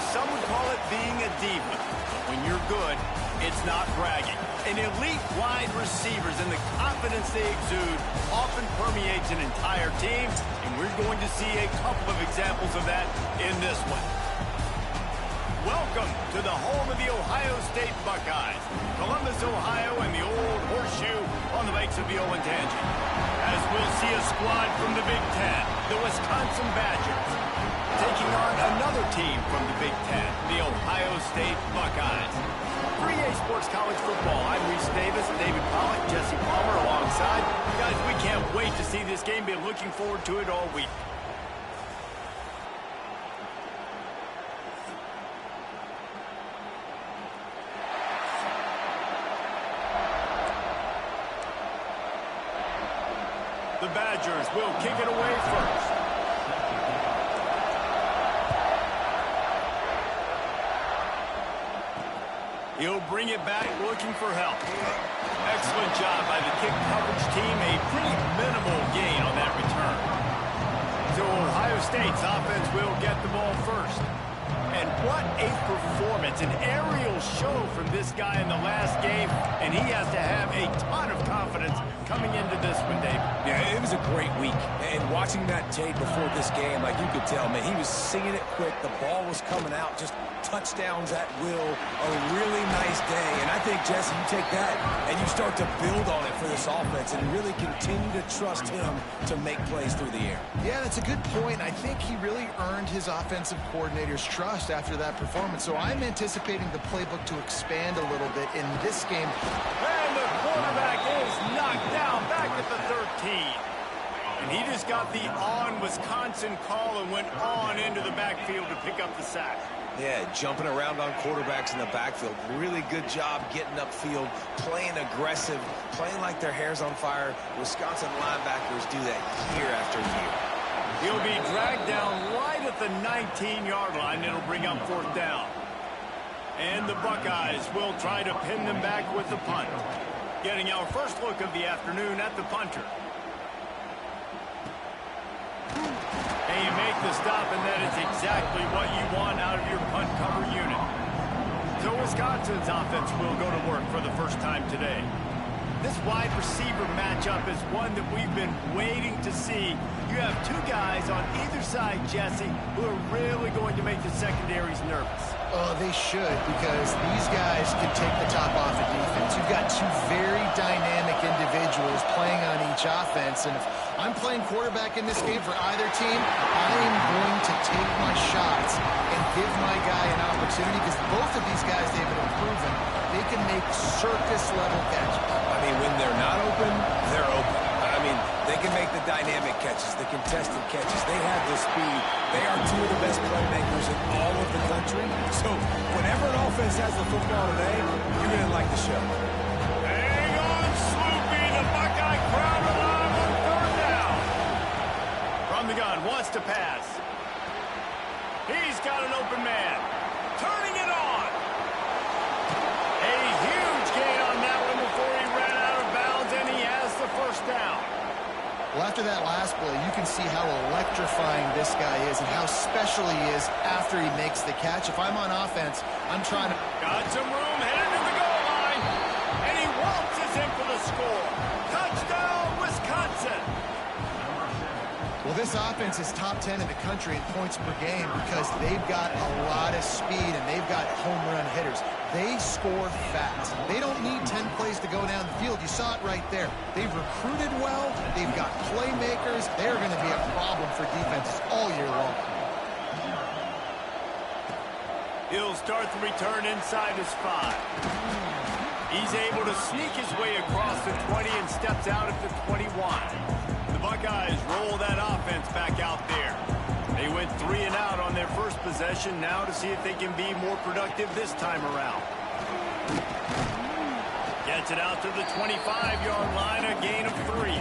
some would call it being a diva. But when you're good, it's not bragging. And elite wide receivers and the confidence they exude often permeates an entire team, and we're going to see a couple of examples of that in this one. Welcome to the home of the Ohio State Buckeyes, Columbus, Ohio, and the old horseshoe on the banks of the Olentangy. As we'll see a squad from the Big Ten, the Wisconsin Badgers, taking on another team from the Big Ten, the Ohio State Buckeyes. 3A Sports College Football. I'm Reese Davis, David Pollack, Jesse Palmer alongside. Guys, we can't wait to see this game. Been looking forward to it all week. The Badgers will kick it away first. He'll bring it back looking for help. Excellent job by the kick coverage team. A pretty minimal gain on that return. So Ohio State's offense will get the ball first. And what a performance, an aerial show from this guy in the last game, and he has to have a ton of confidence coming into this one, Dave. Yeah, it was a great week. And watching that tape before this game, like you could tell, man, he was singing it quick. The ball was coming out, just touchdowns at will. A really nice day. And I think, Jesse, you take that and you start to build on it for this offense and really continue to trust him to make plays through the air. Yeah, that's a good point. I think he really earned his offensive coordinator's trust after that performance. So I'm anticipating the playbook to expand a little bit in this game. And the quarterback is knocked down back at the 13. And he just got the on-Wisconsin call and went on into the backfield to pick up the sack. Yeah, jumping around on quarterbacks in the backfield. Really good job getting upfield, playing aggressive, playing like their hair's on fire. Wisconsin linebackers do that year after year. He'll be dragged down right at the 19-yard line. It'll bring up fourth down. And the Buckeyes will try to pin them back with the punt. Getting our first look of the afternoon at the punter. And you make the stop, and that is exactly what you want out of your punt cover unit. So Wisconsin's offense will go to work for the first time today. This wide receiver matchup is one that we've been waiting to see. You have two guys on either side, Jesse, who are really going to make the secondaries nervous. Oh, they should, because these guys can take the top off of defense. You've got two very dynamic individuals playing on each offense, and if I'm playing quarterback in this game for either team, I am going to take my shots and give my guy an opportunity, because both of these guys, David, have proven they can make circus-level catches. I mean, when they're not open, they're open. I mean, they can make the dynamic catches, the contested catches. They have the speed. They are two of the best playmakers in all of the country. So whenever an offense has the football today, you're going to like the show. Hang on, Sloopy. The Buckeye crowd alive on third down. From the gun, wants to pass. He's got an open man. Turning it on. A huge gain on that one before he ran out of bounds, and he has the first down. Well, after that last play, you can see how electrifying this guy is and how special he is after he makes the catch. If I'm on offense, I'm trying to... Got some room, headed to the goal line, and he waltzes in for the score. Touchdown, Wisconsin! Well, this offense is top 10 in the country in points per game because they've got a lot of speed and they've got home run hitters. They score fast. They don't need 10 plays to go down the field. You saw it right there. They've recruited well. They've got playmakers. They're going to be a problem for defenses all year long. He'll start the return inside his 5. He's able to sneak his way across the 20 and steps out at the 21. The Buckeyes roll that offense back out there. They went 3 and out on their first possession. Now to see if they can be more productive this time around. Gets it out to the 25-yard line, a gain of 3.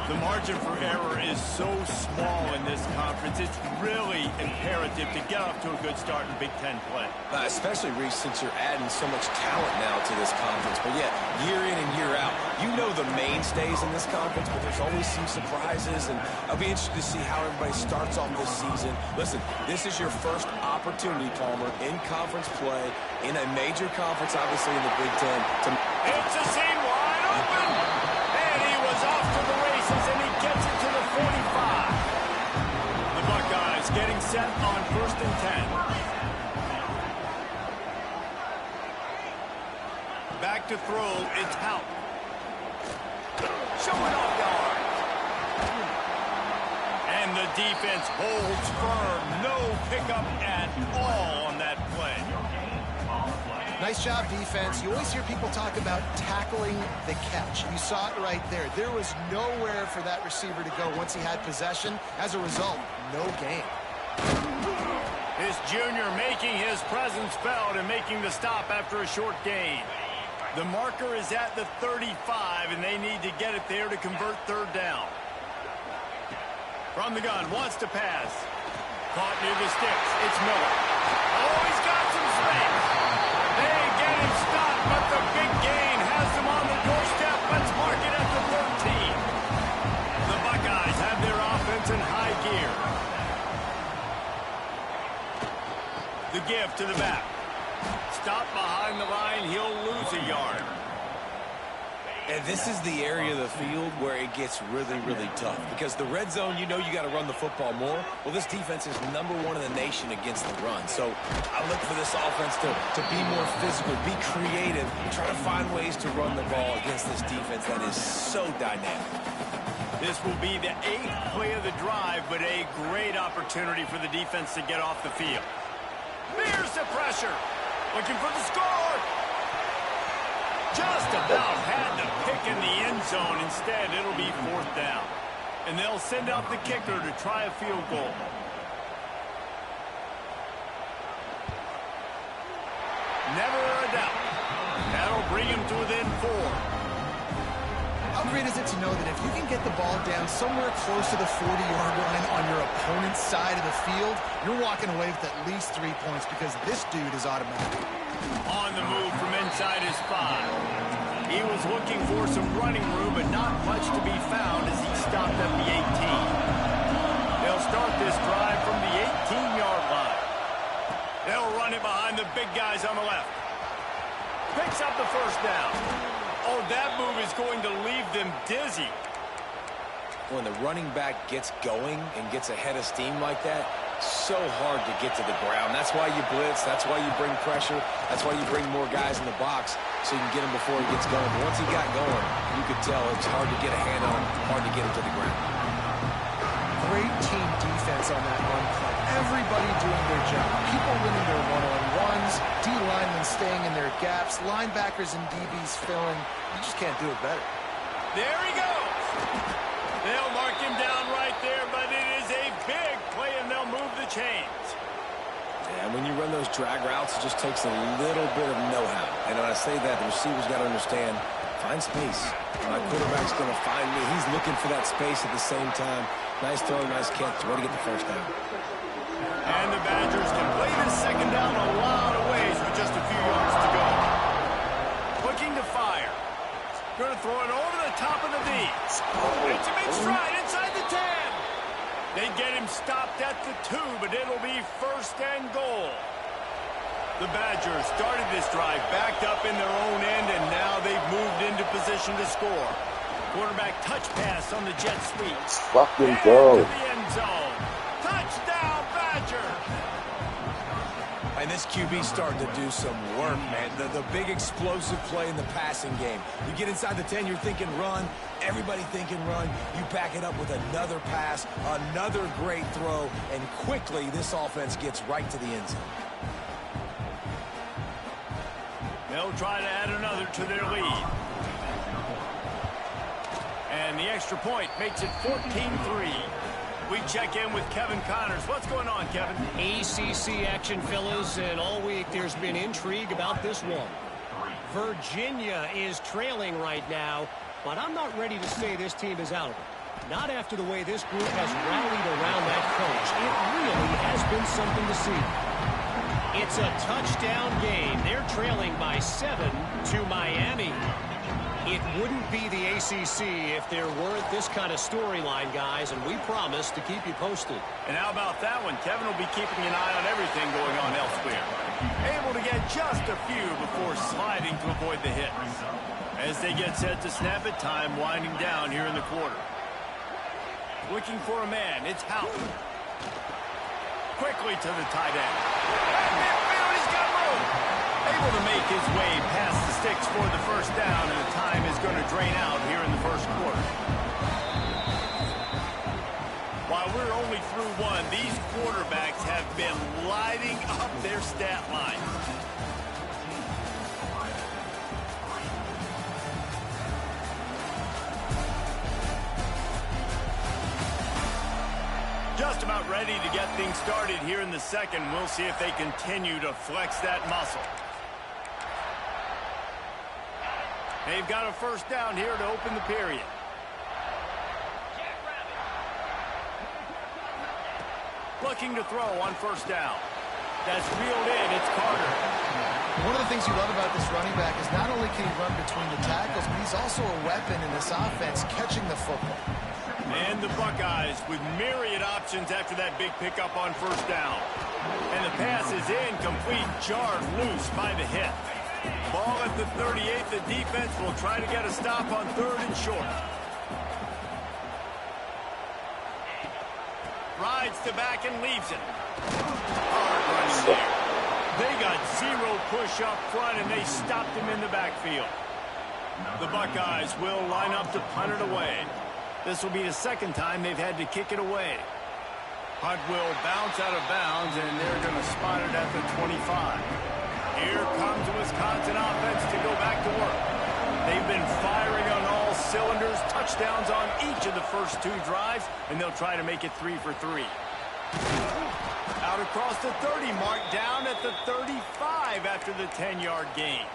The margin for error is so small in this conference. It's really imperative to get off to a good start in Big Ten play. Especially, Reese, since you're adding so much talent now to this conference. But yeah, year in and year out, you know the mainstays in this conference, but there's always some surprises, and I'll be interested to see how everybody starts off this season. Listen, this is your first opportunity, Palmer, in conference play, in a major conference, obviously in the Big Ten. It's a seam wide open, and he was off to the races, and he gets it to the 45. The Buckeyes getting set on 1st and 10. Back to throw, it's out. Showing off yards. And the defense holds firm. No pickup at all on that play. Nice job, defense. You always hear people talk about tackling the catch. You saw it right there. There was nowhere for that receiver to go once he had possession. As a result, no gain. This junior making his presence felt and making the stop after a short gain. The marker is at the 35, and they need to get it there to convert 3rd down. From the gun, wants to pass. Caught near the sticks. It's Miller. Oh, he's got some space. They get him stopped, but the big gain has them on the doorstep. Let's mark it at the 13. The Buckeyes have their offense in high gear. The give to the back. Stop behind the line. He'll lose a yard. And this is the area of the field where it gets really, really tough. Because the red zone, you know you got to run the football more. Well, this defense is #1 in the nation against the run. So I look for this offense to be more physical, be creative, try to find ways to run the ball against this defense that is so dynamic. This will be the 8th play of the drive, but a great opportunity for the defense to get off the field. Here's the pressure. Looking for the score. Just about had the pick in the end zone. Instead, it'll be 4th down. And they'll send out the kicker to try a field goal. Never a doubt. That'll bring him to within 4. How great is it to know that if you can get the ball down somewhere close to the 40-yard line on your opponent's side of the field, you're walking away with at least 3 points because this dude is automatic. On the move from inside his 5. He was looking for some running room, but not much to be found as he stopped at the 18. They'll start this drive from the 18-yard line. They'll run it behind the big guys on the left. Picks up the 1st down. Oh, that move is going to leave them dizzy. When the running back gets going and gets ahead of steam like that, so hard to get to the ground. That's why you blitz. That's why you bring pressure. That's why you bring more guys in the box so you can get him before he gets going. But once he got going, you could tell it's hard to get a hand on him, hard to get him to the ground. Great team defense on that run play. Everybody doing their job. People winning their one-on-ones, D-linemen staying in their gaps, linebackers and DBs filling. You just can't do it better. There he goes. They'll mark him down right there, but it is a big play, and they'll move the chains. Yeah, when you run those drag routes, it just takes a little bit of know-how. And when I say that, the receiver's got to understand, find space. My quarterback's going to find me. He's looking for that space at the same time. Nice throw, nice catch. Way to get the 1st down. And the Badgers can play this 2nd down a lot of ways with just a few yards to go. Looking to fire. Going to throw it over the top of the D. It's a big stride inside the 10. They get him stopped at the 2, but it'll be 1st and goal. The Badgers started this drive backed up in their own end, and now they've moved into position to score. Quarterback touch pass on the jet sweep. Fucking go. To the end zone. Touchdown, Badgers. And this QB's starting to do some work, man. The big explosive play in the passing game. You get inside the 10, you're thinking run. Everybody thinking run. You back it up with another pass, another great throw, and quickly this offense gets right to the end zone. They'll try to add another to their lead. And the extra point makes it 14-3. We check in with Kevin Connors. What's going on, Kevin? ACC action, fellas, and all week there's been intrigue about this one. Virginia is trailing right now, but I'm not ready to say this team is out of it. Not after the way this group has rallied around that coach. It really has been something to see. It's a touchdown game. They're trailing by 7 to Miami. It wouldn't be the ACC if there weren't this kind of storyline, guys, and we promise to keep you posted. And how about that one? Kevin will be keeping an eye on everything going on elsewhere. Able to get just a few before sliding to avoid the hit. As they get set to snap it, time winding down here in the quarter. Looking for a man, it's Houghton. Quickly to the tight end. Midfield, he's got room. Able to make his way past the sticks for the first down, and the time is going to drain out here in the first quarter. While we're only through one, these quarterbacks have been lighting up their stat line. Just about ready to get things started here in the second. We'll see if they continue to flex that muscle. They've got a first down here to open the period. Looking to throw on first down. That's reeled in. It's Carter. One of the things you love about this running back is not only can he run between the tackles, but he's also a weapon in this offense catching the football. And the Buckeyes with myriad options after that big pickup on first down. And the pass is incomplete, jarred loose by the hit. Ball at the 38. The defense will try to get a stop on third and short. Rides to back and leaves it. Hard running there. They got zero push up front, and they stopped him in the backfield. The Buckeyes will line up to punt it away. This will be the second time they've had to kick it away. Punt will bounce out of bounds, and they're going to spot it at the 25. Here comes the Wisconsin offense to go back to work. They've been firing on all cylinders, touchdowns on each of the first two drives, and they'll try to make it 3 for 3. Out across the 30 mark, down at the 35 after the 10-yard gain.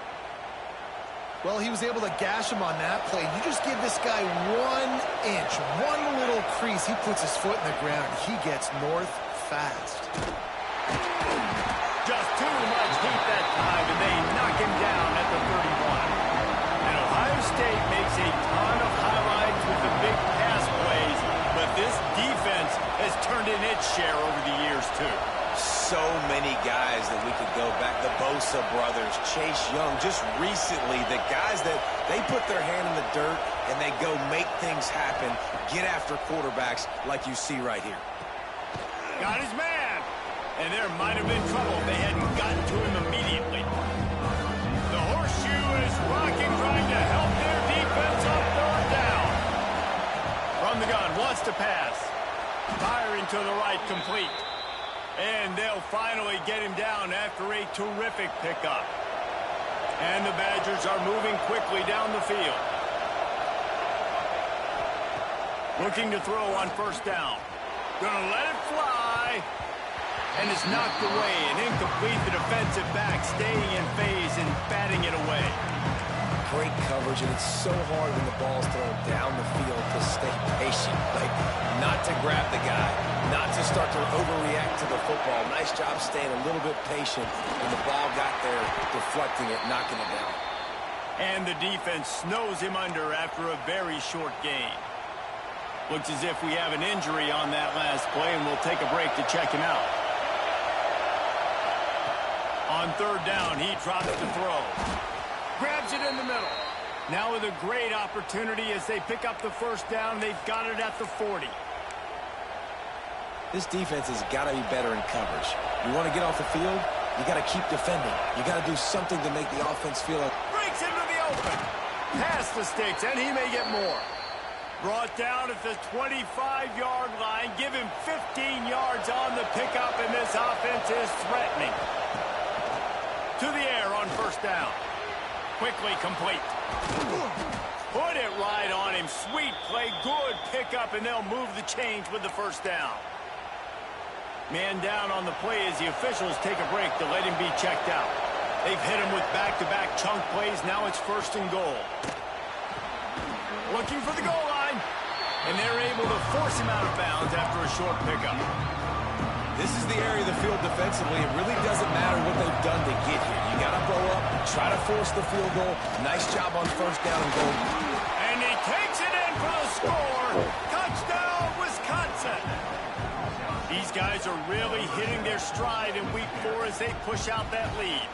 Well, he was able to gash him on that play. You just give this guy 1 inch, one little crease. He puts his foot in the ground. He gets north fast. Just too much heat that time, and they knock him down at the 31. And Ohio State makes a ton of highlights with the big pass plays, but this defense has turned in its share over the years, too. So many guys that we could go back. The Bosa brothers, Chase Young, just recently, the guys that they put their hand in the dirt and they go make things happen, get after quarterbacks like you see right here. Got his man. And there might have been trouble if they hadn't gotten to him immediately. The horseshoe is rocking, trying to help their defense on third down. From the gun, wants to pass. Firing to the right, complete. And they'll finally get him down after a terrific pickup. And the Badgers are moving quickly down the field. Looking to throw on first down. Gonna let it fly. And it's knocked away and incomplete. The defensive back staying in phase and batting it away. Great coverage, and it's so hard when the ball's thrown down the field to stay patient. Like, not to grab the guy, not to start to overreact to the football. Nice job staying a little bit patient when the ball got there, deflecting it, knocking it down. And the defense snows him under after a very short gain. Looks as if we have an injury on that last play, and we'll take a break to check him out. On third down, he drops the throw. Grabs it in the middle. Now with a great opportunity as they pick up the first down. They've got it at the 40. This defense has got to be better in coverage. You want to get off the field, you got to keep defending. You got to do something to make the offense feel like... Breaks into the open. Past the sticks, and he may get more. Brought down at the 25-yard line. Give him 15 yards on the pickup, and this offense is threatening. To the air on first down. Quickly complete. Put it right on him. Sweet play. Good pickup, and they'll move the chains with the first down. Man down on the play as the officials take a break to let him be checked out. They've hit him with back-to-back chunk plays. Now it's first and goal. Looking for the goal line. And they're able to force him out of bounds after a short pickup. This is the area of the field defensively. It really doesn't matter what they've done to get here. You got to blow up, try to force the field goal. Nice job on first down and goal. And he takes it in for the score. Touchdown, Wisconsin. These guys are really hitting their stride in week 4 as they push out that lead.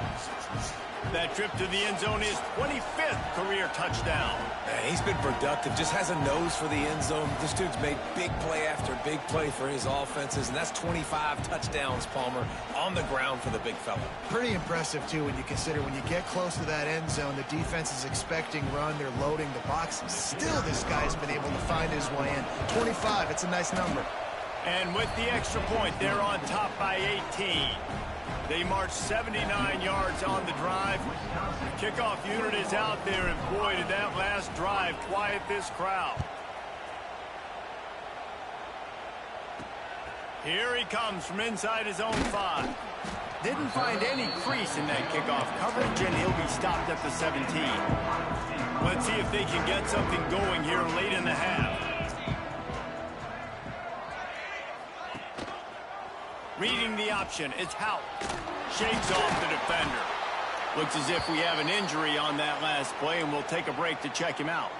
That trip to the end zone is 25th career touchdown. Man, he's been productive, just has a nose for the end zone. This dude's made big play after big play for his offenses, and that's 25 touchdowns, Palmer, on the ground for the big fella. Pretty impressive, too, when you consider when you get close to that end zone, the defense is expecting run, they're loading the box. Still, this guy's been able to find his way in. 25, it's a nice number. And with the extra point, they're on top by 18. They march 79 yards on the drive. The kickoff unit is out there, and boy, did that last drive quiet this crowd. Here he comes from inside his own 5. Didn't find any crease in that kickoff coverage, and he'll be stopped at the 17. Let's see if they can get something going here late in the half. Reading the option, it's Hout. Shakes off the defender. Looks as if we have an injury on that last play, and we'll take a break to check him out.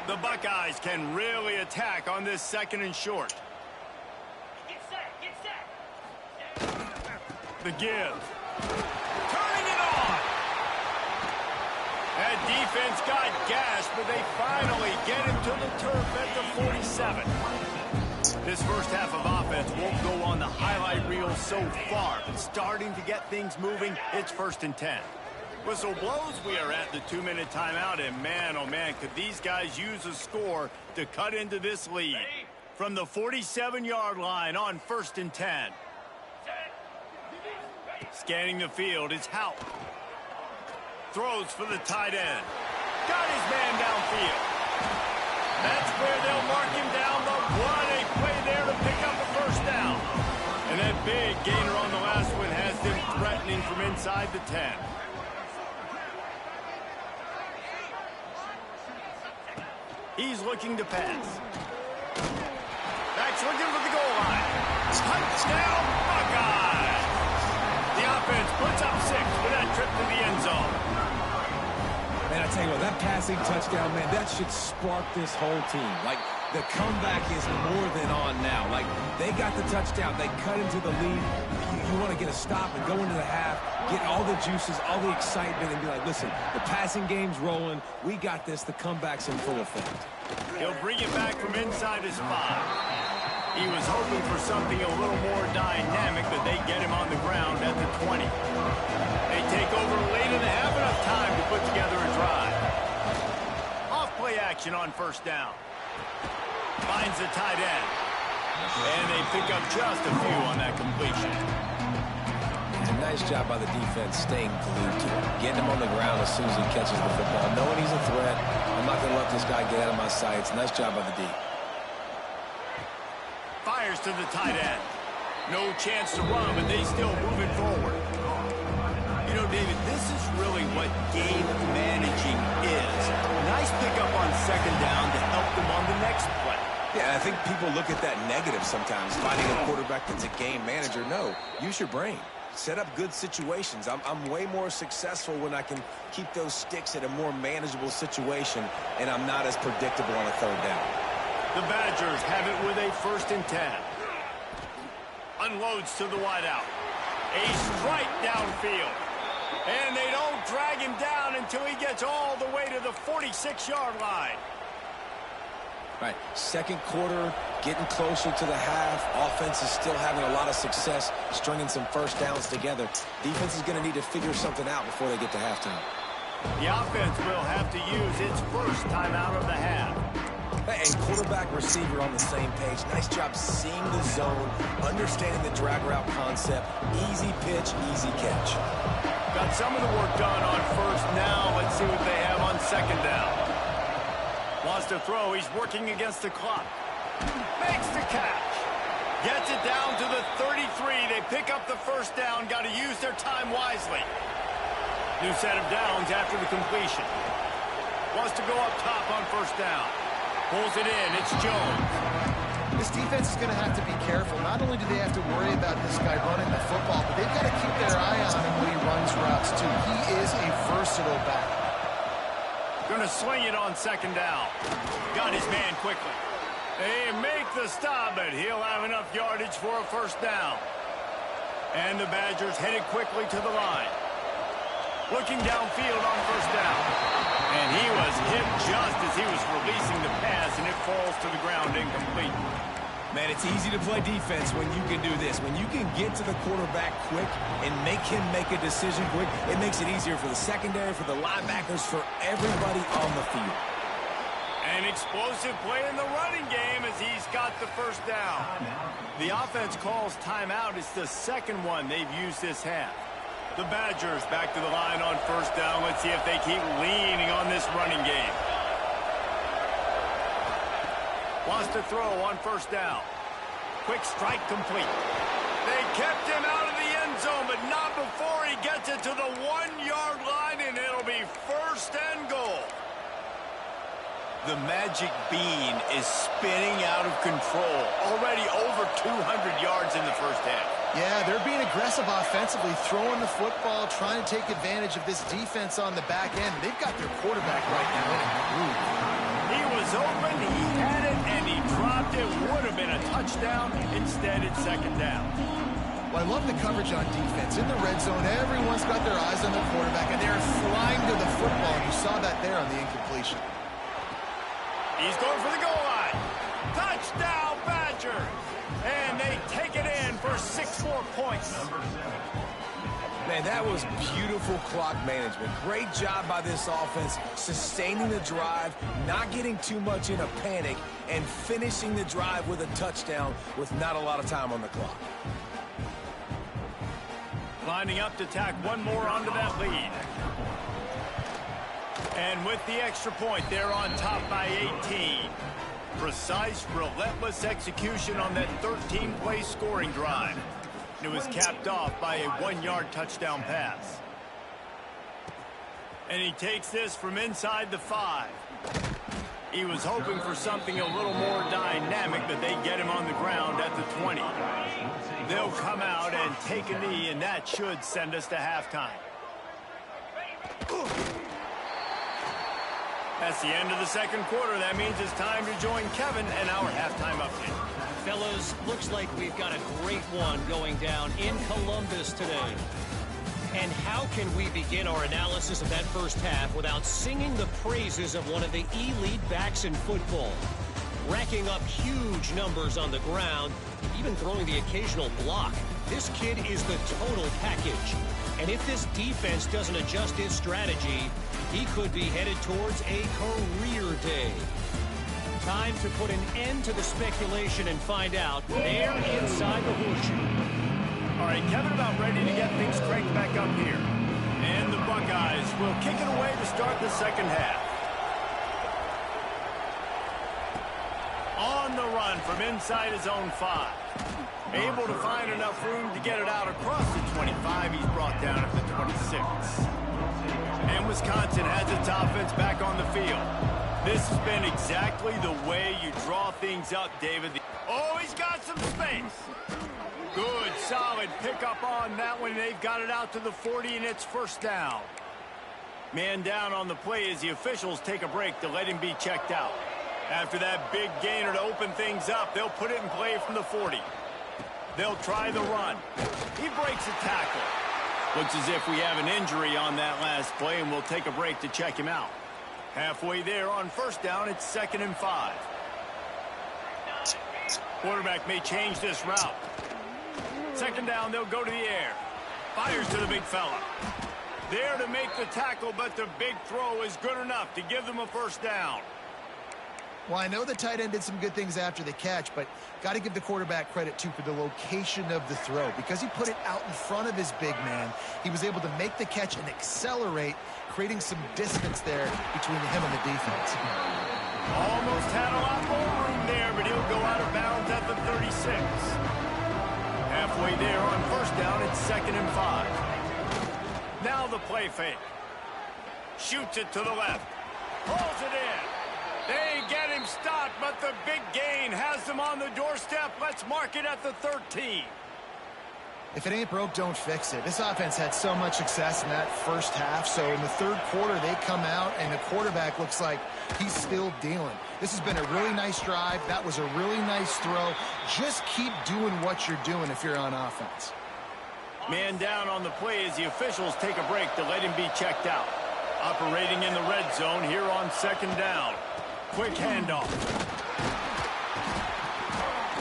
The Buckeyes can really attack on this 2nd and short. Get set. The give. Turning it on. That defense got gassed, but they finally get him to the turf at the 47. This first half of offense won't go on the highlight reel so far, but starting to get things moving, it's 1st and 10. Whistle blows, we are at the 2-minute timeout, and man, oh man, could these guys use a score to cut into this lead. From the 47-yard line on 1st and 10. Scanning the field is Hout. Throws for the tight end. Got his man downfield. That's where they'll mark him down. What a play there to pick up a first down. And that big gainer on the last one has them threatening from inside the 10. He's looking to pass. Back's looking for the goal line. Touchdown, Buckeyes! The offense puts up 6 for that trip to the end zone. Man, I tell you what, that passing touchdown, man, that should spark this whole team. Like, the comeback is more than on now. Like, they got the touchdown. They cut into the lead. You want to get a stop and go into the half, get all the juices, all the excitement, and be like, listen, the passing game's rolling. We got this. The comeback's in full effect. He'll bring it back from inside his 5. He was hoping for something a little more dynamic, but they get him on the ground at the 20. They take over late in the half, enough time to put together a drive. Off-play action on 1st down. Finds the tight end. And they pick up just a few on that completion. A nice job by the defense staying glued to him. Getting him on the ground as soon as he catches the football. Knowing he's a threat. I'm not going to let this guy get out of my sights. Nice job by the D. Fires to the tight end. No chance to run, but they still moving forward. You know, David, this is really what game managing is. Nice pickup on 2nd down to help them on the next play. Yeah, I think people look at that negative sometimes, finding a quarterback that's a game manager. No, use your brain. Set up good situations. I'm way more successful when I can keep those sticks at a more manageable situation, and I'm not as predictable on a 3rd down. The Badgers have it with a 1st and 10. Unloads to the wideout. A strike downfield. And they don't drag him down until he gets all the way to the 46-yard line. Right, 2nd quarter, getting closer to the half. Offense is still having a lot of success stringing some first downs together. Defense is going to need to figure something out before they get to halftime. The offense will have to use its first timeout of the half. Hey, and quarterback receiver on the same page. Nice job seeing the zone, understanding the drag route concept. Easy pitch, easy catch. Got some of the work done on 1st. Now let's see what they have on 2nd down. Wants to throw. He's working against the clock. Makes the catch. Gets it down to the 33. They pick up the first down. Got to use their time wisely. New set of downs after the completion. Wants to go up top on first down. Pulls it in. It's Jones. This defense is going to have to be careful. Not only do they have to worry about this guy running the football, but they've got to keep their eye on him when he runs routes, too. He is a versatile back. Going to swing it on second down. Got his man quickly. They make the stop, but he'll have enough yardage for a first down. And the Badgers headed quickly to the line. Looking downfield on first down. And he was hit just as he was releasing the pass, and it falls to the ground incomplete. Man, it's easy to play defense when you can do this. When you can get to the quarterback quick and make him make a decision quick, it makes it easier for the secondary, for the linebackers, for everybody on the field. An explosive play in the running game as he's got the first down. The offense calls timeout. It's the second one they've used this half. The Badgers back to the line on first down. Let's see if they keep leaning on this running game. Wants to throw on first down. Quick strike complete. They kept him out of the end zone, but not before he gets it to the 1-yard line, and it'll be first and goal. The magic bean is spinning out of control. Already over 200 yards in the first half. Yeah, they're being aggressive offensively, throwing the football, trying to take advantage of this defense on the back end. They've got their quarterback right now in a groove. He was open, he had it, and he dropped it. Would have been a touchdown. Instead, it's second down. Well, I love the coverage on defense. In the red zone, everyone's got their eyes on the quarterback, and they're flying to the football. You saw that there on the incompletion. He's going for the goal line. Touchdown, Badgers. And they take it in for 6 more points. Man, that was beautiful clock management. Great job by this offense, sustaining the drive, not getting too much in a panic, and finishing the drive with a touchdown with not a lot of time on the clock. Lining up to tack one more onto that lead. And with the extra point, they're on top by 18. Precise, relentless execution on that 13-play scoring drive. And it was capped off by a 1-yard touchdown pass. And he takes this from inside the 5. He was hoping for something a little more dynamic, but they get him on the ground at the 20. They'll come out and take a knee, and that should send us to halftime. That's the end of the second quarter. That means it's time to join Kevin and our halftime update. Fellas, looks like we've got a great one going down in Columbus today. And how can we begin our analysis of that first half without singing the praises of one of the elite backs in football? Racking up huge numbers on the ground, even throwing the occasional block. This kid is the total package. And if this defense doesn't adjust its strategy, he could be headed towards a career day. Time to put an end to the speculation and find out there inside the horseshoe. All right, Kevin about ready to get things cranked back up here. And the Buckeyes will kick it away to start the second half. On the run from inside his own 5. Able to find enough room to get it out across the 25. He's brought down at the 26. And Wisconsin has its offense back on the field. This has been exactly the way you draw things up, David. Oh, he's got some space. Good, solid pickup on that one. They've got it out to the 40, and it's first down. Man down on the play as the officials take a break to let him be checked out. After that big gainer to open things up, they'll put it in play from the 40. They'll try the run. He breaks a tackle. Looks as if we have an injury on that last play, and we'll take a break to check him out. Halfway there on first down, it's 2nd and 5. Quarterback may change this route. Second down, they'll go to the air. Fires to the big fella. There to make the tackle, but the big throw is good enough to give them a first down. Well, I know the tight end did some good things after the catch, but got to give the quarterback credit, too, for the location of the throw. Because he put it out in front of his big man, he was able to make the catch and accelerate, creating some distance there between him and the defense. Almost had a lot more room there, but he'll go out of bounds at the 36. Halfway there on first down, it's 2nd and 5. Now the play fake. Shoots it to the left. Pulls it in. They get him stopped, but the big gain has them on the doorstep. Let's mark it at the 13. If it ain't broke, don't fix it. This offense had so much success in that first half, so in the third quarter, they come out, and the quarterback looks like he's still dealing. This has been a really nice drive. That was a really nice throw. Just keep doing what you're doing if you're on offense. Man down on the play as the officials take a break to let him be checked out. Operating in the red zone here on second down. Quick handoff.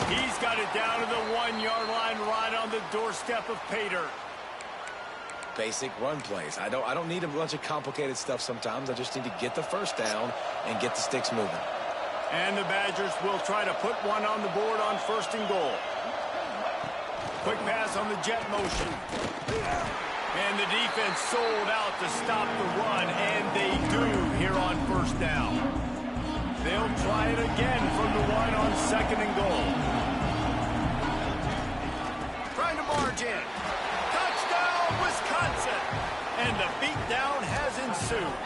He's got it down to the 1-yard line right on the doorstep of Pater. Basic run plays. I don't need a bunch of complicated stuff sometimes. I just need to get the first down and get the sticks moving. And the Badgers will try to put one on the board on first and goal. Quick pass on the jet motion. And the defense sold out to stop the run, and they do here on first down. They'll try it again from the 1 on second and goal. Trying to march in. Touchdown, Wisconsin! And the beatdown has ensued.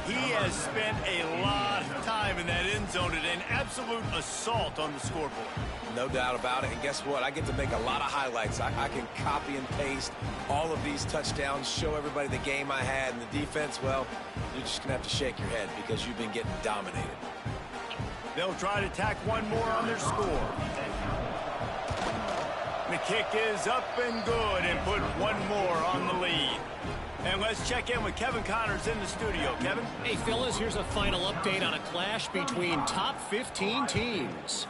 He has spent a lot of time in that end zone at an absolute assault on the scoreboard. No doubt about it. And guess what? I get to make a lot of highlights. I can copy and paste all of these touchdowns, show everybody the game I had. And the defense, well, you're just going to have to shake your head because you've been getting dominated. They'll try to tack one more on their score. The kick is up and good and put one more on the lead. And let's check in with Kevin Connors in the studio. Kevin? Hey, fellas, here's a final update on a clash between top 15 teams.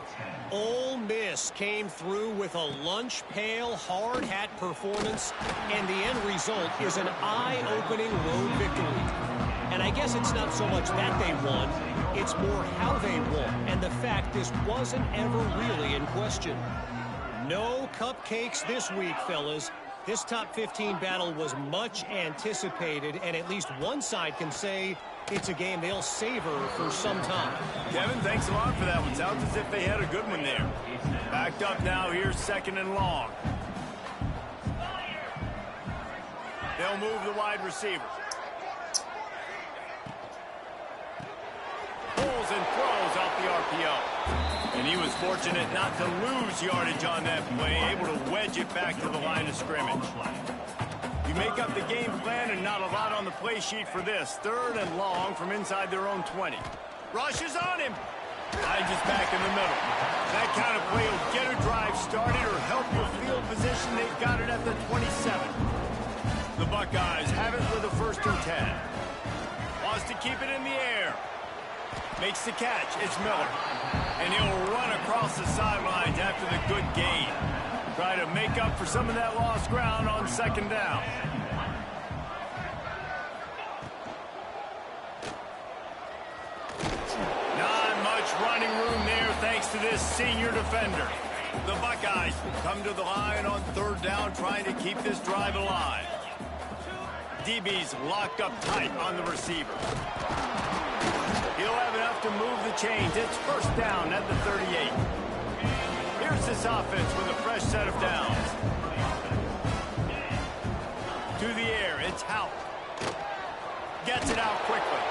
Ole Miss came through with a lunch pail, hard hat performance, and the end result is an eye-opening road victory. And I guess it's not so much that they won, it's more how they won, and the fact this wasn't ever really in question. No cupcakes this week, fellas. This top 15 battle was much anticipated, and at least one side can say it's a game they'll savor for some time. Kevin, thanks a lot for that one. Sounds as if they had a good one there. Backed up now, here's second and long. They'll move the wide receiver. Pulls and throws out the RPO. And he was fortunate not to lose yardage on that play, able to wedge it back to the line of scrimmage. You make up the game plan and not a lot on the play sheet for this. Third and long from inside their own 20. Rush is on him. Finds us back in the middle. That kind of play will get a drive started or help your field position. They've got it at the 27. The Buckeyes have it with a 1st and 10. Wants to keep it in the air. Makes the catch. It's Miller. And he'll run across the sidelines after the good gain. Try to make up for some of that lost ground on second down. Not much running room there thanks to this senior defender. The Buckeyes come to the line on third down trying to keep this drive alive. DB's locked up tight on the receiver. He'll have enough to move the chains. It's first down at the 38. Here's this offense with a fresh set of downs. To the air, it's Houck. Gets it out quickly.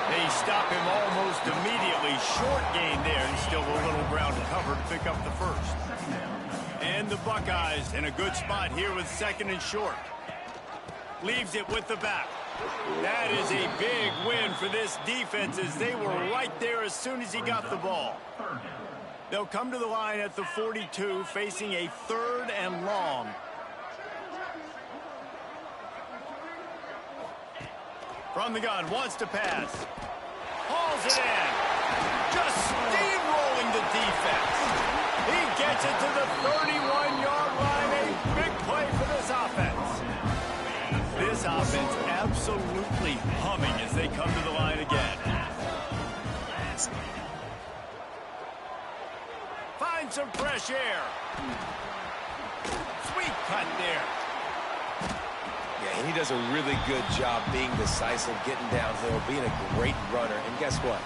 They stop him almost immediately. Short gain there, and still a little ground to cover to pick up the first. And the Buckeyes in a good spot here with second and short. Leaves it with the back. That is a big win for this defense as they were right there as soon as he got the ball. They'll come to the line at the 42, facing a 3rd and long. From the gun, wants to pass. Hauls it in. Just steamrolling the defense. He gets it to the 31-yard line. A big play for this offense. This offense absolutely humming as they come to the line again. Find some fresh air. Sweet cut there. Yeah, he does a really good job being decisive, getting downhill, being a great runner. And guess what?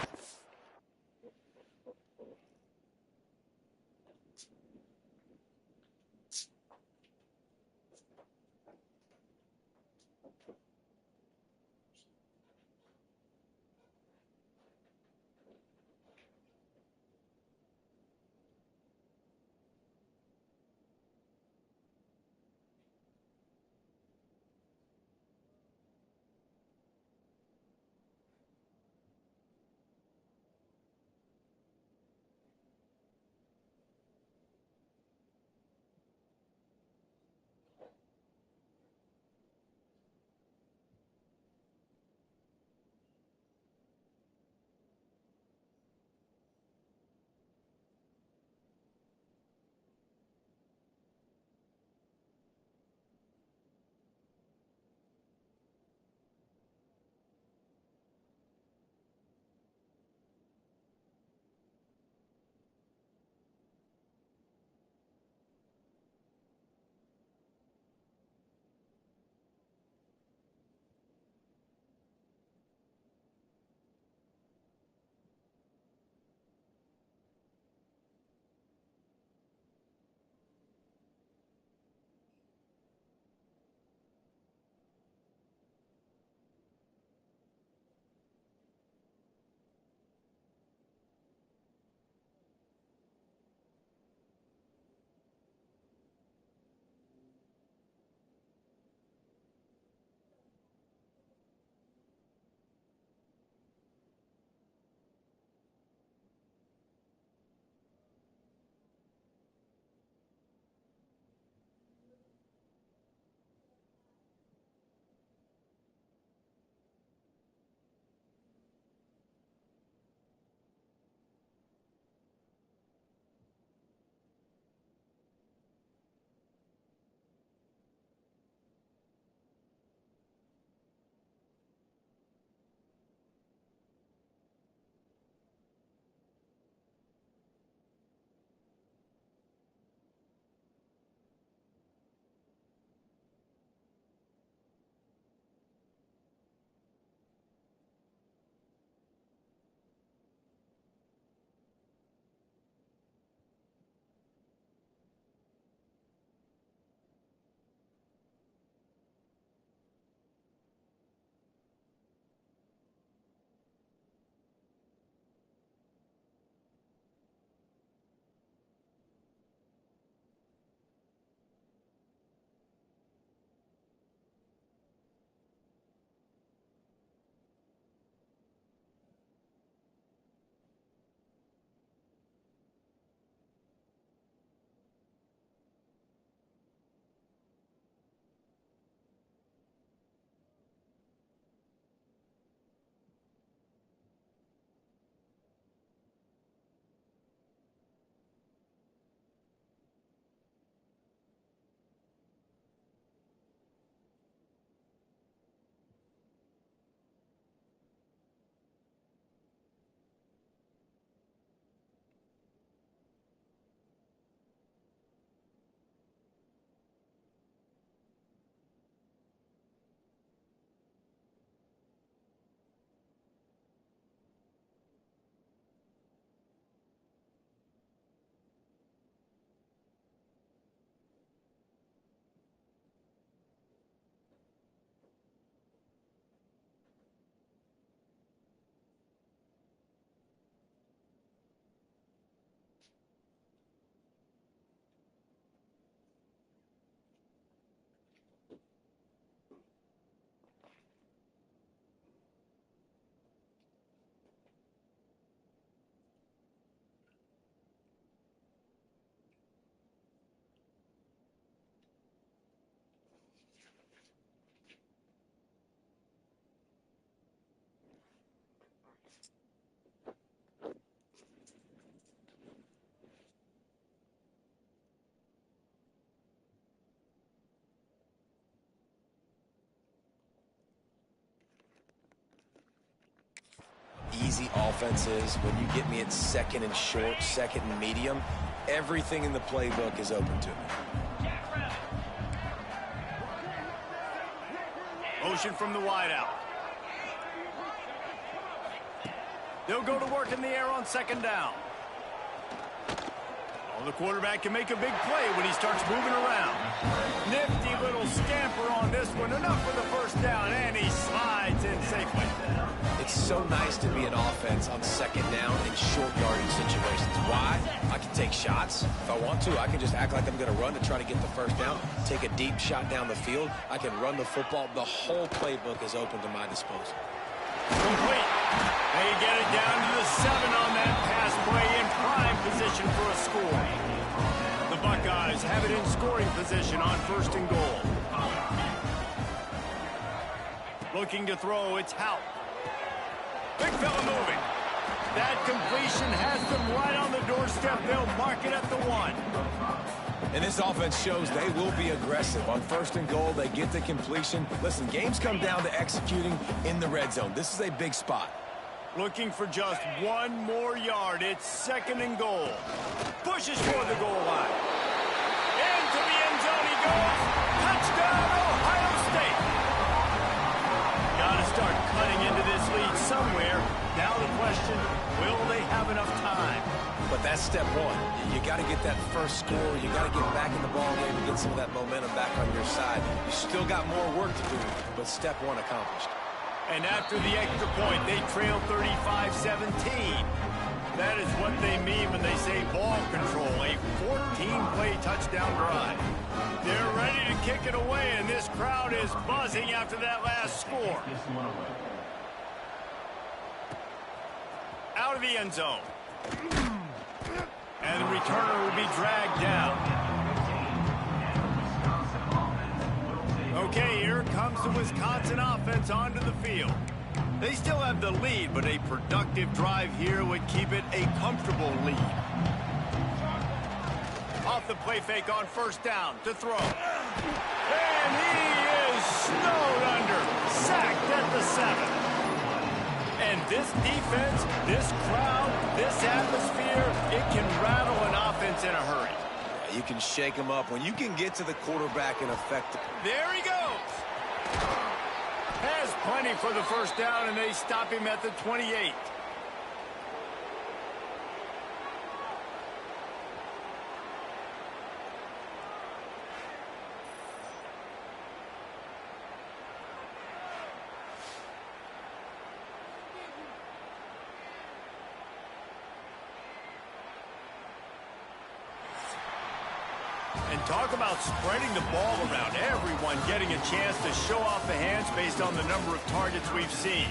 crazy offense is, when you get me at second and short, second and medium, everything in the playbook is open to me. Motion from the wideout. They'll go to work in the air on second down. Oh, the quarterback can make a big play when he starts moving around. Nifty little scamper on this one. Enough for the first down, and he slides in safely. It's so nice to be an offense on second down in short yardage situations. Why? I can take shots. If I want to, I can just act like I'm going to run to try to get the first down, take a deep shot down the field. I can run the football. The whole playbook is open to my disposal. Complete. They get it down to the 7 on that pass play, in prime position for a score. The Buckeyes have it in scoring position on first and goal. Looking to throw, it's Hout. Big fella moving. That completion has them right on the doorstep. They'll mark it at the 1. And this offense shows they will be aggressive. On first and goal, they get the completion. Listen, games come down to executing in the red zone. This is a big spot. Looking for just 1 more yard. It's second and goal. Pushes for the goal line. Into the end zone he goes. Touchdown, Ohio State. Got to start cutting into this lead somewhere. Now the question, will they have enough time? But that's step 1. You got to get that first score. You got to get back in the ball game and get some of that momentum back on your side. You still got more work to do, but step 1 accomplished. And after the extra point, they trail 35-17. That is what they mean when they say ball control, a 14-play touchdown drive. They're ready to kick it away, and this crowd is buzzing after that last score. Out of the end zone. And the returner will be dragged down. Okay, here comes the Wisconsin offense onto the field. They still have the lead, but a productive drive here would keep it a comfortable lead. Off the play fake on first down to throw. And he is snowed under. Sacked at the 7. And this defense, this crowd, this atmosphere, it can rattle an offense in a hurry. Yeah, you can shake them up when you can get to the quarterback and affect it. There he goes. Has plenty for the first down, and they stop him at the 28. And talk about spreading the ball around. Everyone getting a chance to show off the hands based on the number of targets we've seen.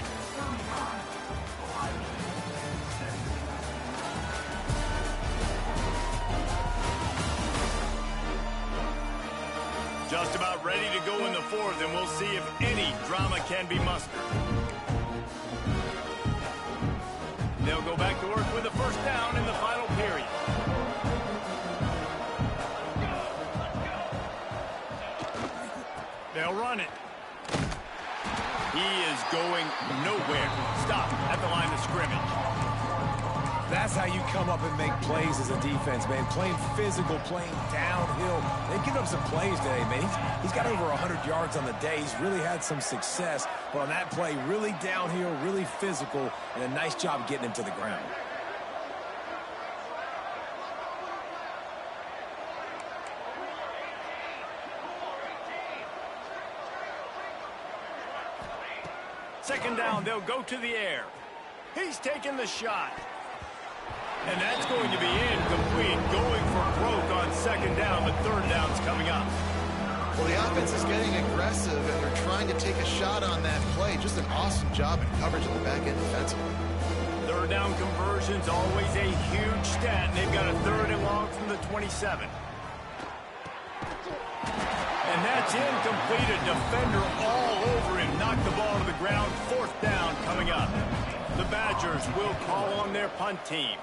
Just about ready to go in the 4th, and we'll see if any drama can be mustered. They'll go back to work with the first down in the final period. They'll run it. He is going nowhere. Stop at the line of scrimmage. That's how you come up and make plays as a defense, man. Playing physical, playing downhill. They've given up some plays today, man. He's got over 100 yards on the day. He's really had some success. But on that play, really downhill, really physical, and a nice job getting him to the ground. Second down, they'll go to the air. He's taking the shot. And that's going to be incomplete, going for broke on second down, but third down's coming up. Well, the offense is getting aggressive, and they're trying to take a shot on that play. Just an awesome job in coverage on the back end defensively. Third down conversion's always a huge stat, and they've got a 3rd and long from the 27. And that's incomplete. A defender all over him. Knocked the ball to the ground. 4th down coming up. The Badgers will call on their punt team.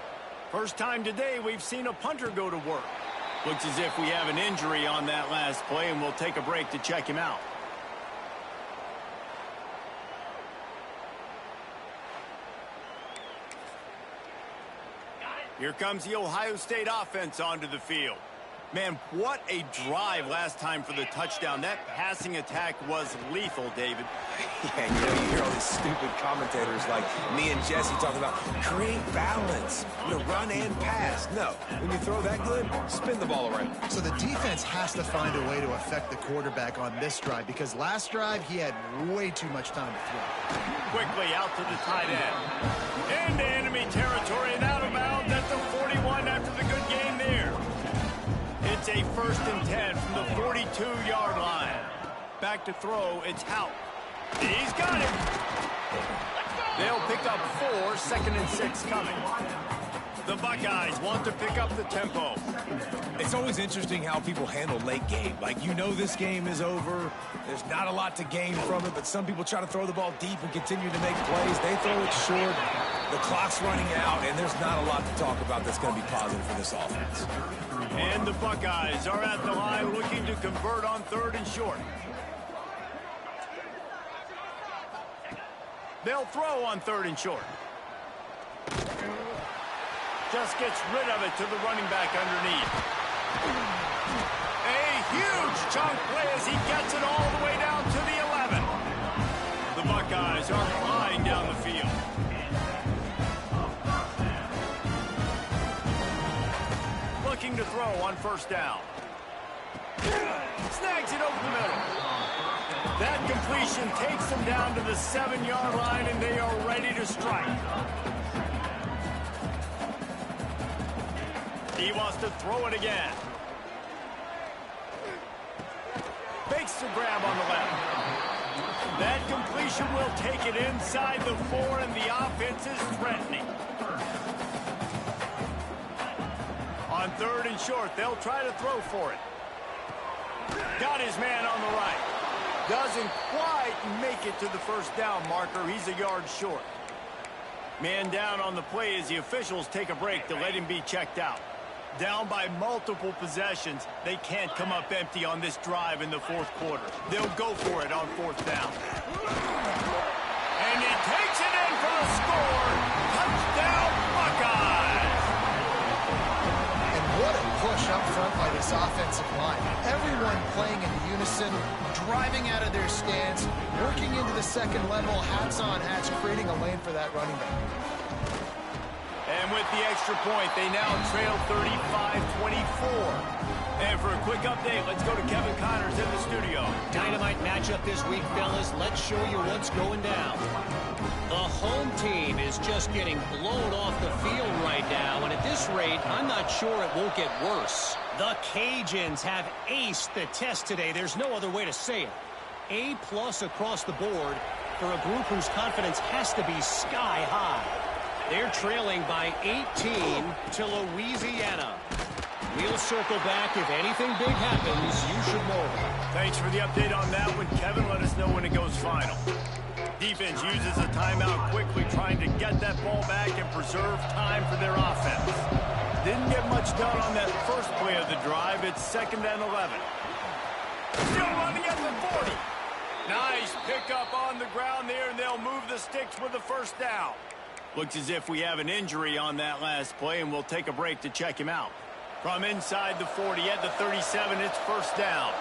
First time today we've seen a punter go to work. Looks as if we have an injury on that last play, and we'll take a break to check him out. Here comes the Ohio State offense onto the field. Man, what a drive last time for the touchdown. That passing attack was lethal, David. Yeah, you hear all these stupid commentators like me and Jesse talking about create balance, run and pass. No, when you throw that good, spin the ball around. So the defense has to find a way to affect the quarterback on this drive because last drive he had way too much time to throw. Quickly out to the tight end. Into enemy territory and out of bounds at the 41 after the good game there. It's a 1st and 10 from the 42-yard line. Back to throw, it's Hout. He's got him. They'll pick up 4, 2nd and 6 coming. The Buckeyes want to pick up the tempo. It's always interesting how people handle late game. Like, this game is over. There's not a lot to gain from it, but some people try to throw the ball deep and continue to make plays. They throw it short. The clock's running out, and there's not a lot to talk about that's going to be positive for this offense. And the Buckeyes are at the line looking to convert on 3rd and short. They'll throw on 3rd and short. Just gets rid of it to the running back underneath. A huge chunk play as he gets it all the way down to the 11. The Buckeyes are flying down the field. Looking to throw on 1st down. Snags it over the middle. That completion takes them down to the 7-yard line, and they are ready to strike. He wants to throw it again. Makes the grab on the left. That completion will take it inside the 4, and the offense is threatening. On 3rd and short, they'll try to throw for it. Got his man on the right. Doesn't quite make it to the 1st down marker. He's a yard short. Man down on the play as the officials take a break to let him be checked out. Down by multiple possessions, they can't come up empty on this drive in the 4th quarter. They'll go for it on 4th down. And he takes it in for a score. Touchdown, Buckeyes! And what a push up front by this offensive line. Everyone playing in unison, driving out of their stance, working into the 2nd level, hats on hats, creating a lane for that running back. And with the extra point, they now trail 35-24. And for a quick update, let's go to Kevin Connors in the studio. Dynamite matchup this week, fellas. Let's show you what's going down. The home team is just getting blown off the field right now, and at this rate, I'm not sure it won't get worse. The Cajuns have aced the test today. There's no other way to say it. A+ across the board for a group whose confidence has to be sky high. They're trailing by 18 to Louisiana. We'll circle back. If anything big happens, you should know. Thanks for the update on that one, Kevin. Let us know when it goes final. Defense uses a timeout quickly, trying to get that ball back and preserve time for their offense. Didn't get much done on that first play of the drive. It's 2nd and 11. Still running at the 40. Nice pickup on the ground there, and they'll move the sticks with the 1st down. Looks as if we have an injury on that last play, and we'll take a break to check him out. From inside the 40 at the 37, it's 1st down.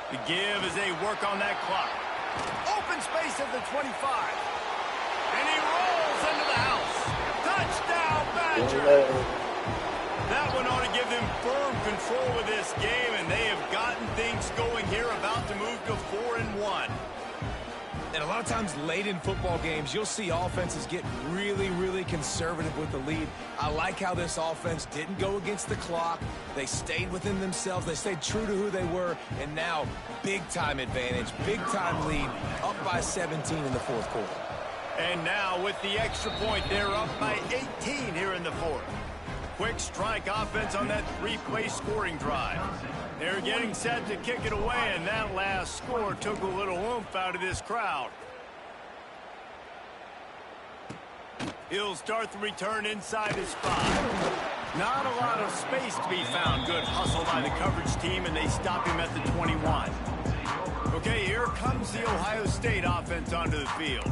The give as they work on that clock. Open space at the 25. And he rolls into the house. Touchdown, Badger! That one ought to give them firm control of this game, and they have gotten things going here, about to move to 4-1. And a lot of times late in football games, you'll see offenses get really, really conservative with the lead. I like how this offense didn't go against the clock. They stayed within themselves. They stayed true to who they were. And now, big-time advantage, big-time lead, up by 17 in the 4th quarter. And now, with the extra point, they're up by 18 here in the 4th. Quick strike offense on that 3-play scoring drive. They're getting set to kick it away, and that last score took a little oomph out of this crowd. He'll start the return inside his 5. Not a lot of space to be found. Good hustle by the coverage team, and they stop him at the 21. Okay, here comes the Ohio State offense onto the field.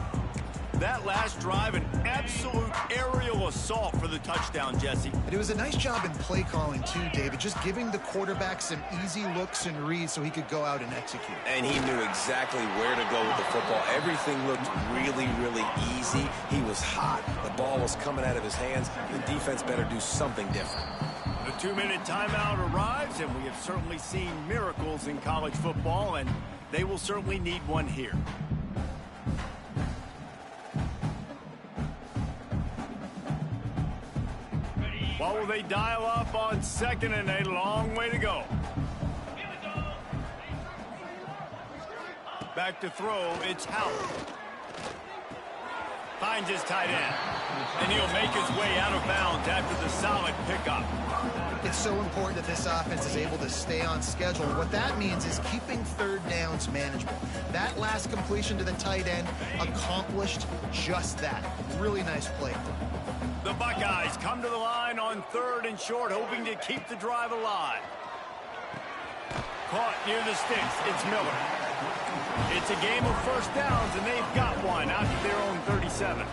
That last drive, an absolute aerial assault for the touchdown, Jesse. And it was a nice job in play calling, too, David, just giving the quarterback some easy looks and reads so he could go out and execute. And he knew exactly where to go with the football. Everything looked really, really easy. He was hot. The ball was coming out of his hands. The defense better do something different. The 2-minute timeout arrives, and we have certainly seen miracles in college football, and they will certainly need one here. What will they dial up on 2nd and a long way to go? Back to throw, it's Howard. Finds his tight end. And he'll make his way out of bounds after the solid pickup. It's so important that this offense is able to stay on schedule. What that means is keeping third downs manageable. That last completion to the tight end accomplished just that. Really nice play. The Buckeyes come to the line on 3rd and short, hoping to keep the drive alive. Caught near the sticks. It's Miller. It's a game of first downs, and they've got one out to their own 37.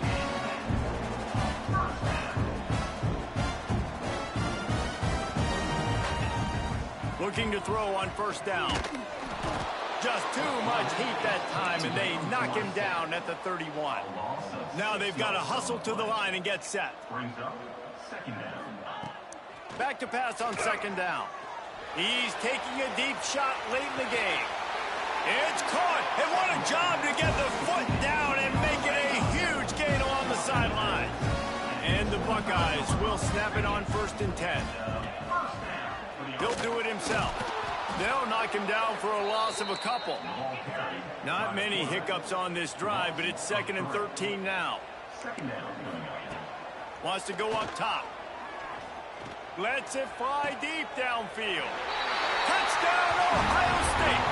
Looking to throw on first down. Just too much heat that time, and they knock him down at the 31. Now they've got to hustle to the line and get set. Back to pass on 2nd down. He's taking a deep shot late in the game. It's caught, and what a job to get the foot down and make it a huge gain along the sideline. And the Buckeyes will snap it on 1st and 10. He'll do it himself. They'll knock him down for a loss of a couple. Not many hiccups on this drive, but it's 2nd and 13 now. Wants to go up top. Lets it fly deep downfield. Touchdown, Ohio State.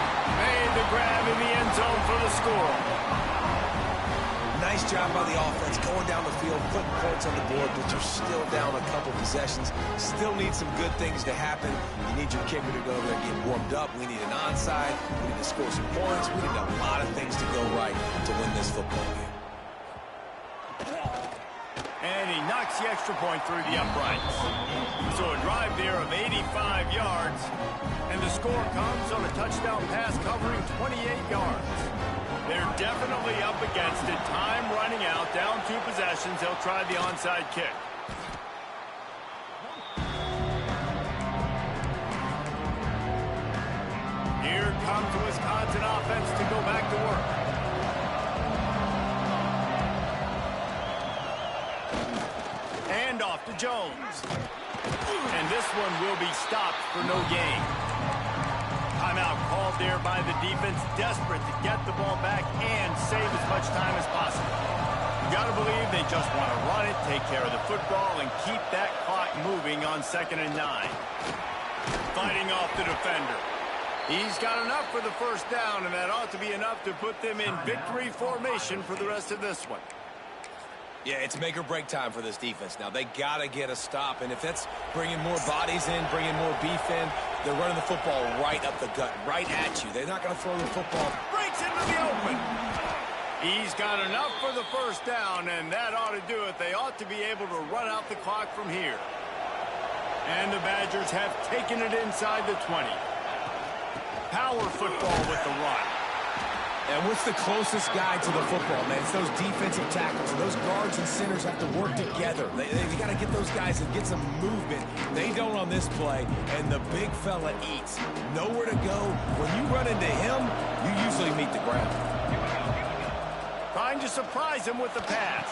Made the grab in the end zone for the score. Nice job by the offense going down the field, putting points on the board, but you're still down a couple possessions. Still need some good things to happen. You need your kicker to go over there and get warmed up. We need an onside. We need to score some points. We need a lot of things to go right to win this football game. And he knocks the extra point through the uprights. So a drive there of 85 yards. And the score comes on a touchdown pass covering 28 yards. They're definitely up against it. Time running out. Down 2 possessions. They'll try the onside kick. Here comes the Wisconsin offense to go back to work. Handoff to Jones. And this one will be stopped for no gain. Timeout called there by the defense, desperate to get the ball back and save as much time as possible. You got to believe they just want to run it, take care of the football, and keep that clock moving on 2nd and 9. Fighting off the defender. He's got enough for the first down, and that ought to be enough to put them in victory formation for the rest of this one. Yeah, it's make or break time for this defense. Now, they got to get a stop, and if that's bringing more bodies in, bringing more beef in, they're running the football right up the gut, right at you. They're not going to throw the football. Breaks into the open. He's got enough for the first down, and that ought to do it. They ought to be able to run out the clock from here. And the Badgers have taken it inside the 20. Power football with the run. And what's the closest guy to the football, man? It's those defensive tackles. Those guards and centers have to work together. They got to get those guys and get some movement. They don't on this play, and the big fella eats. Nowhere to go. When you run into him, you usually meet the ground. Trying to surprise him with the pass.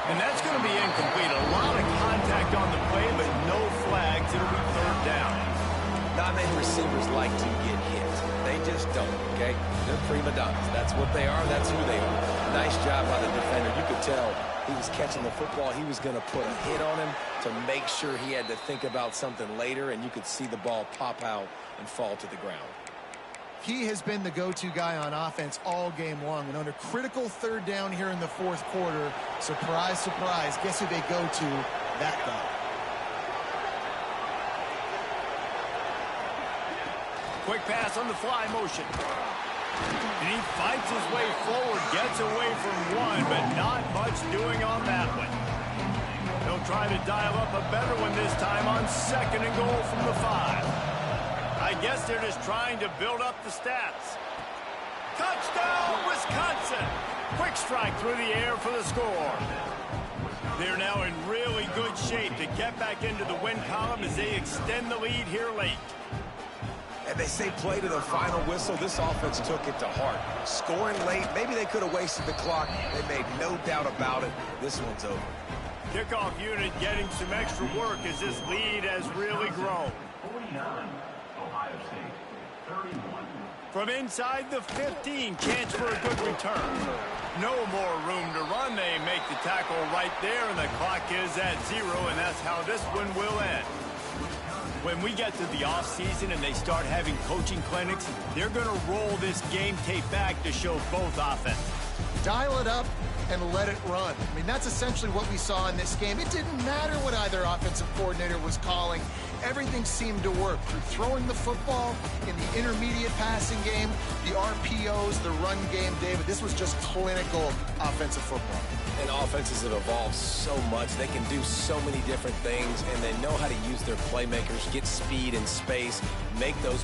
And that's going to be incomplete. A lot of contact on the play, but no flags. It'll be 3rd down. Not many receivers like to get hit. They just don't, okay? They're prima donnas. That's what they are. That's who they are. Nice job by the defender. You could tell he was catching the football. He was going to put a hit on him to make sure he had to think about something later, and you could see the ball pop out and fall to the ground. He has been the go-to guy on offense all game long. And under critical 3rd down here in the 4th quarter, surprise, surprise, guess who they go to? That guy. Quick pass on the fly motion. And he fights his way forward, gets away from one, but not much doing on that one. He'll try to dial up a better one this time on 2nd and goal from the 5. I guess they're just trying to build up the stats. Touchdown, Wisconsin! Quick strike through the air for the score. They're now in really good shape to get back into the win column as they extend the lead here late. And they say play to the final whistle. This offense took it to heart. Scoring late, maybe they could have wasted the clock. They made no doubt about it. This one's over. Kickoff unit getting some extra work as this lead has really grown. 49, Ohio State, 31. From inside the 15, chance for a good return. No more room to run. They make the tackle right there, and the clock is at 0, and that's how this one will end. When we get to the offseason and they start having coaching clinics, they're going to roll this game tape back to show both offense. Dial it up and let it run. I mean, that's essentially what we saw in this game. It didn't matter what either offensive coordinator was calling. Everything seemed to work through throwing the football in the intermediate passing game, the RPOs, the run game. David, this was just clinical offensive football. And offenses have evolved so much. They can do so many different things, and they know how to use their playmakers, get speed and space, make those